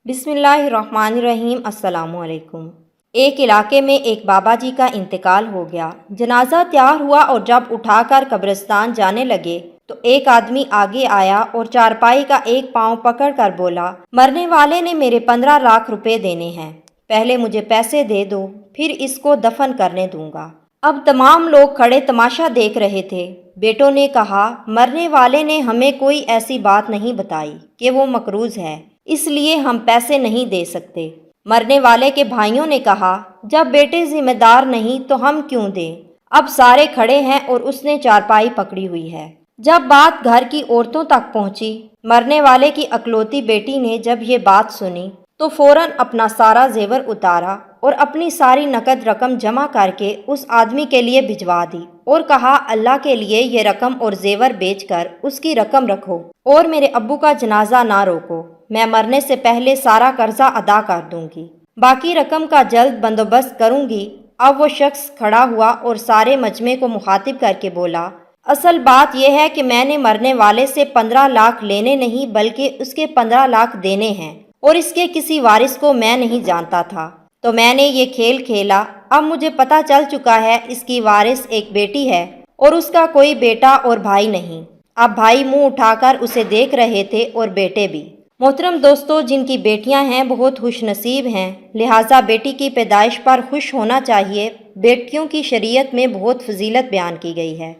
बिस्मिल्लाहिर्रहमानिर्रहीम। अस्सलाम वालेकुम। एक इलाके में एक बाबा जी का इंतकाल हो गया। जनाजा तैयार हुआ और जब उठाकर कब्रिस्तान जाने लगे तो एक आदमी आगे आया और चारपाई का एक पाँव पकड़ कर बोला, मरने वाले ने मेरे 15 लाख रुपए देने हैं, पहले मुझे पैसे दे दो, फिर इसको दफन करने दूंगा। अब तमाम लोग खड़े तमाशा देख रहे थे। बेटों ने कहा, मरने वाले ने हमें कोई ऐसी बात नहीं बताई कि वो मकरूज है, इसलिए हम पैसे नहीं दे सकते। मरने वाले के भाइयों ने कहा, जब बेटे जिम्मेदार नहीं तो हम क्यों दें। अब सारे खड़े हैं और उसने चारपाई पकड़ी हुई है। जब बात घर की औरतों तक पहुंची, मरने वाले की अकलौती बेटी ने जब ये बात सुनी तो फौरन अपना सारा जेवर उतारा और अपनी सारी नकद रकम जमा करके उस आदमी के लिए भिजवा दी और कहा, अल्लाह के लिए ये रकम और जेवर बेचकर उसकी रकम रखो और मेरे अब्बू का जनाजा ना रोको। मैं मरने से पहले सारा कर्जा अदा कर दूंगी, बाकी रकम का जल्द बंदोबस्त करूंगी। अब वो शख्स खड़ा हुआ और सारे मजमे को मुखातिब करके बोला, असल बात यह है कि मैंने मरने वाले से 15 लाख लेने नहीं बल्कि उसके 15 लाख देने हैं और इसके किसी वारिस को मैं नहीं जानता था, तो मैंने ये खेल खेला। अब मुझे पता चल चुका है इसकी वारिस एक बेटी है और उसका कोई बेटा और भाई नहीं। अब भाई मुंह उठाकर उसे देख रहे थे और बेटे भी। मोहतरम दोस्तों, जिनकी बेटियां हैं बहुत खुशनसीब हैं, लिहाजा बेटी की पैदाइश पर खुश होना चाहिए। बेटियों की शरीयत में बहुत फजीलत बयान की गई है।